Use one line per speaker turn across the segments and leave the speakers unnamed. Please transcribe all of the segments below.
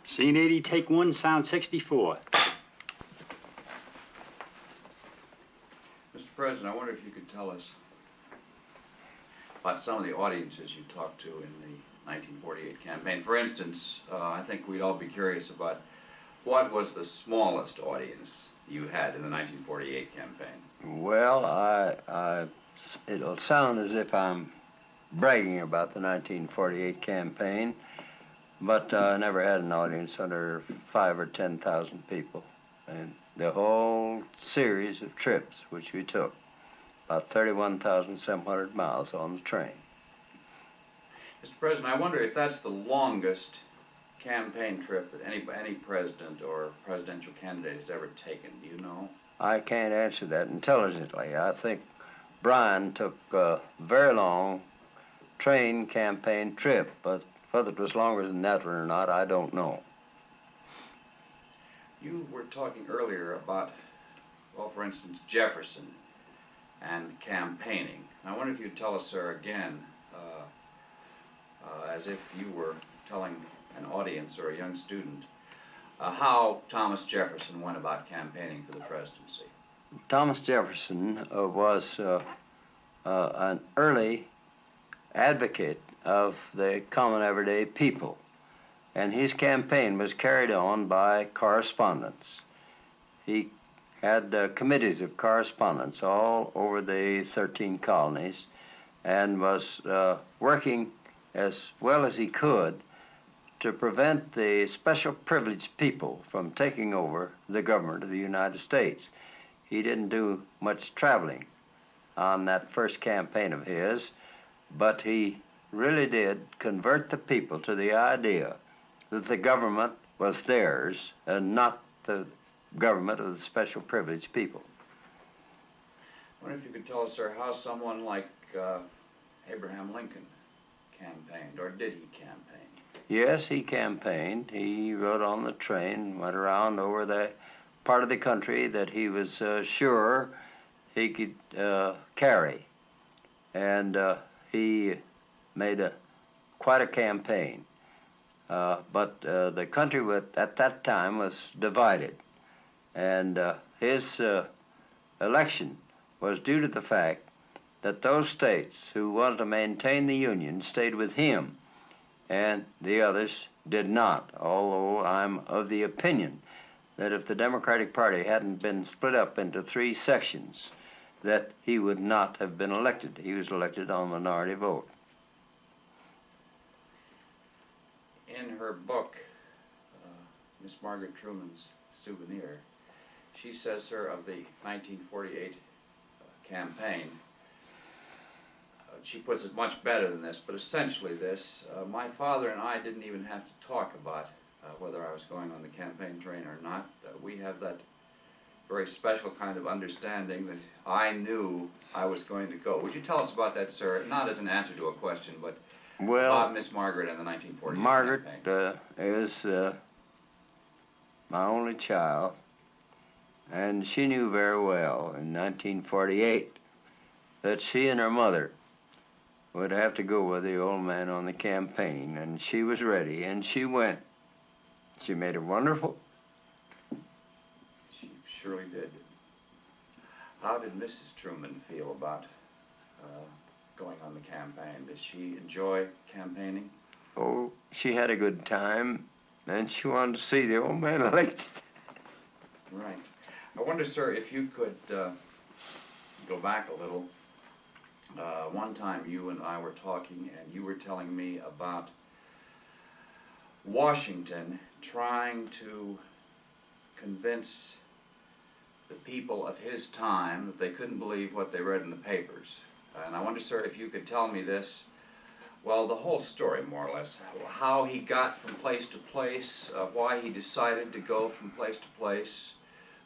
Scene 80, take 1, sound 64.
Mr. President, I wonder if you could tell us about some of the audiences you talked to in the 1948 campaign. For instance, I think we'd all be curious about what was the smallest audience you had in the 1948 campaign?
Well, it'll sound as if I'm bragging about the 1948 campaign, but I never had an audience under 5,000 or 10,000 people. And the whole series of trips which we took, about 31,700 miles on the train.
Mr. President, I wonder if that's the longest campaign trip that any president or presidential candidate has ever taken. Do you know?
I can't answer that intelligently. I think Bryan took a very long train campaign trip, but whether it was longer than that or not, I don't know.
You were talking earlier about, well, for instance, Jefferson and campaigning. I wonder if you'd tell us, sir, again, as if you were telling an audience or a young student, how Thomas Jefferson went about campaigning for the presidency.
Thomas Jefferson was an early advocate of the common everyday people, and his campaign was carried on by correspondence. He had committees of correspondence all over the 13 colonies and was working as well as he could to prevent the special privileged people from taking over the government of the United States. He didn't do much traveling on that first campaign of his, but he really did convert the people to the idea that the government was theirs and not the government of the special privileged people.
I wonder if you could tell us, sir, how someone like Abraham Lincoln campaigned, or did he campaign?
Yes, he campaigned. He rode on the train, went around over the part of the country that he was sure he could carry. And he made quite a campaign. But the country at that time was divided. And his election was due to the fact that those states who wanted to maintain the Union stayed with him, and the others did not, although I'm of the opinion that if the Democratic Party hadn't been split up into 3 sections, that he would not have been elected. He was elected on minority vote.
In her book, Miss Margaret Truman's Souvenir, she says, sir, of the 1948 campaign, she puts it much better than this, but essentially this, my father and I didn't even have to talk about whether I was going on the campaign train or not. We have that very special kind of understanding that I knew I was going to go. Would you tell us about that, sir? Not as an answer to a question, but about Miss Margaret and the 1948
Margaret
campaign.
Is my only child, and she knew very well in 1948 that she and her mother would have to go with the old man on the campaign, and she was ready, and she went. She made it wonderful.
She surely did. How did Mrs. Truman feel about going on the campaign? Did she enjoy campaigning?
Oh, she had a good time, and she wanted to see the old man elected.
Right. I wonder, sir, if you could go back a little. One time you and I were talking, and you were telling me about Washington trying to convince the people of his time that they couldn't believe what they read in the papers. And I wonder, sir, if you could tell me this, well, the whole story, more or less, how he got from place to place, why he decided to go from place to place,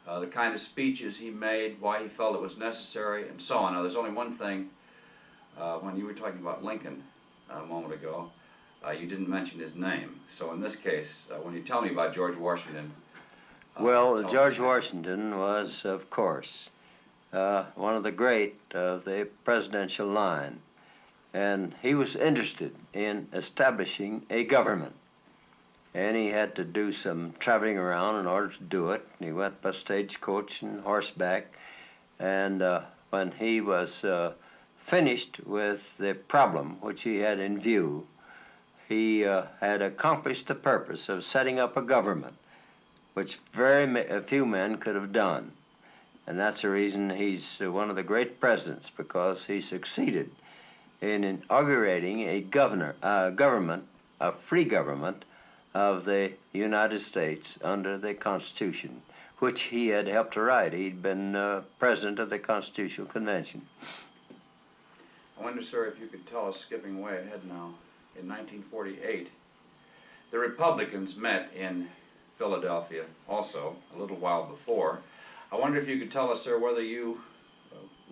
the kind of speeches he made, why he felt it was necessary, and so on. Now, there's only one thing. When you were talking about Lincoln a moment ago, you didn't mention his name. So in this case, when you tell me about George Washington...
well, George Washington was, of course, one of the great of the presidential line. And he was interested in establishing a government. and he had to do some traveling around in order to do it. He went by stagecoach and horseback, and when he was finished with the problem which he had in view, he had accomplished the purpose of setting up a government, which very few men could have done. And that's the reason he's one of the great presidents, because he succeeded in inaugurating a government, a free government of the United States under the Constitution, which he had helped to write. He'd been president of the Constitutional Convention.
I wonder, sir, if you could tell us, skipping way ahead now, in 1948, the Republicans met in Philadelphia also, a little while before. I wonder if you could tell us, sir, whether you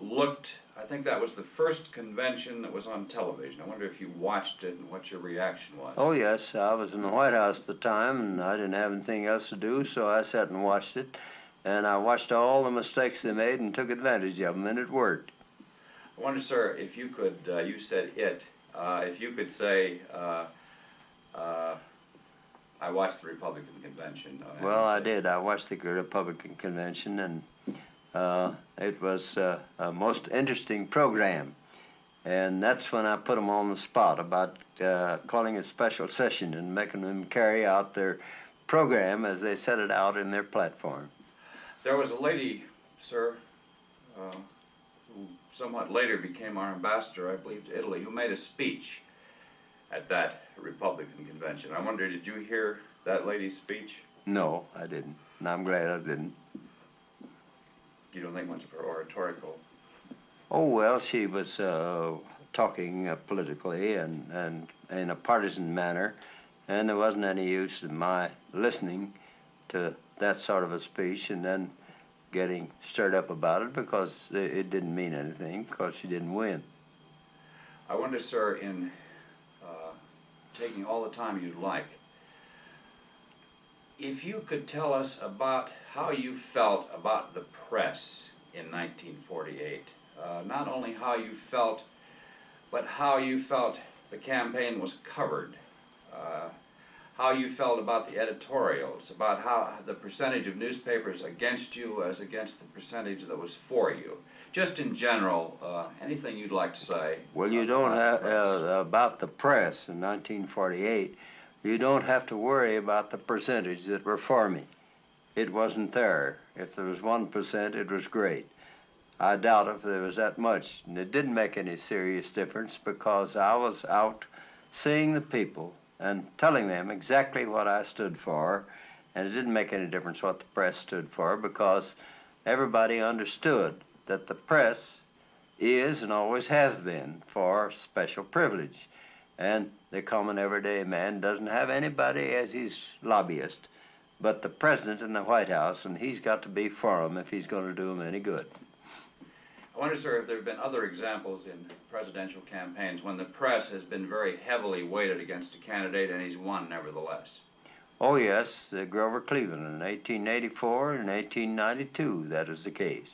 looked, I think that was the first convention that was on television. I wonder if you watched it and what your reaction was.
Oh, yes. I was in the White House at the time, and I didn't have anything else to do, so I sat and watched it. And I watched all the mistakes they made and took advantage of them, and it worked.
I wonder, sir, if you could, you said it, if you could say, I watched the Republican convention.
Well, I did. I watched the Republican convention, and it was a most interesting program. And that's when I put them on the spot about calling a special session and making them carry out their program as they set it out in their platform.
There was a lady, sir, who somewhat later became our ambassador, I believe, to Italy, who made a speech at that Republican convention. I wonder, did you hear that lady's speech?
No, I didn't, and I'm glad I didn't.
You don't think much of her oratorical?
Oh, well, she was talking politically and in a partisan manner, and there wasn't any use in my listening to that sort of a speech and then getting stirred up about it, because it didn't mean anything, because she didn't win.
I wonder, sir, in taking all the time you'd like, if you could tell us about how you felt about the press in 1948. Not only how you felt, but how you felt the campaign was covered. How you felt about the editorials, about how the percentage of newspapers against you as against the percentage that was for you. Just in general, anything you'd like to say.
Well, you don't have, about the press in 1948, you don't have to worry about the percentage that were for me. It wasn't there. If there was 1%, it was great. I doubt if there was that much. And it didn't make any serious difference, because I was out seeing the people and telling them exactly what I stood for, and it didn't make any difference what the press stood for, because everybody understood that the press is and always has been for special privilege. And the common everyday man doesn't have anybody as his lobbyist but the president in the White House, and he's got to be for him if he's going to do him any good.
I wonder, sir, if there have been other examples in presidential campaigns when the press has been very heavily weighted against a candidate and he's won nevertheless.
Oh, yes, Grover Cleveland in 1884 and 1892, that is the case.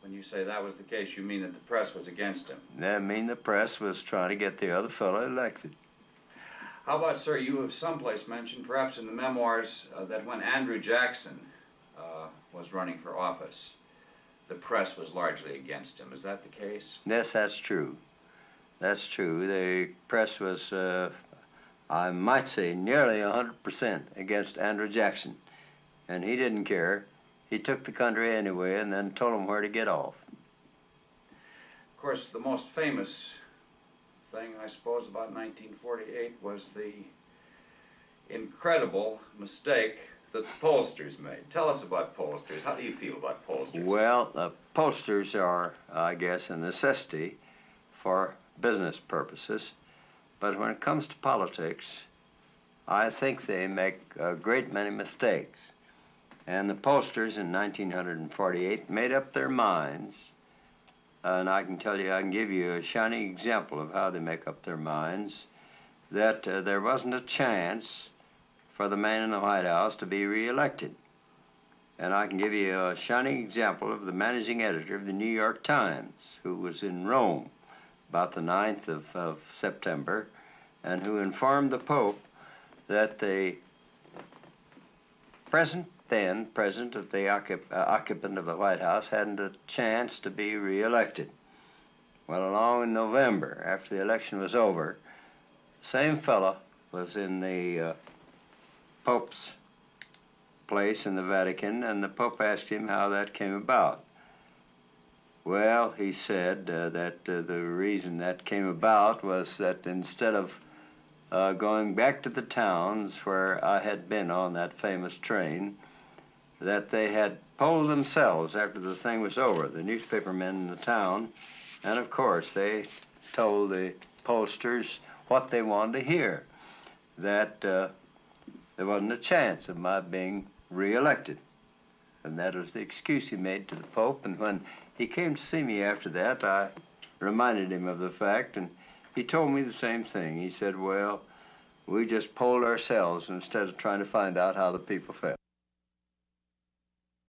When you say that was the case, you mean that the press was against him?
That mean the press was trying to get the other fellow elected.
How about, sir, you have someplace mentioned, perhaps in the memoirs, that when Andrew Jackson was running for office, the press was largely against him. Is that the case?
Yes, that's true. That's true. The press was, I might say, nearly 100% against Andrew Jackson. And he didn't care. He took the country anyway and then told them where to get off.
Of course, the most famous thing, I suppose, about 1948 was the incredible mistake that the pollsters made. Tell us about pollsters. How do you feel about pollsters?
Well, pollsters are, I guess, a necessity for business purposes. But when it comes to politics, I think they make a great many mistakes. And the pollsters in 1948 made up their minds, and I can tell you, I can give you a shining example of how they make up their minds, that there wasn't a chance for the man in the White House to be reelected. And I can give you a shining example of the managing editor of the New York Times, who was in Rome about the 9th of September, and who informed the Pope that the president of the occupant of the White House hadn't a chance to be reelected. Well, along in November, after the election was over, the same fellow was in the Pope's place in the Vatican, and the Pope asked him how that came about. Well, he said that the reason that came about was that instead of going back to the towns where I had been on that famous train, that they had polled themselves after the thing was over, the newspaper men in the town, and of course they told the pollsters what they wanted to hear, that there wasn't a chance of my being reelected. And that was the excuse he made to the Pope, and when he came to see me after that, I reminded him of the fact, and he told me the same thing. He said, well, we just polled ourselves instead of trying to find out how the people felt.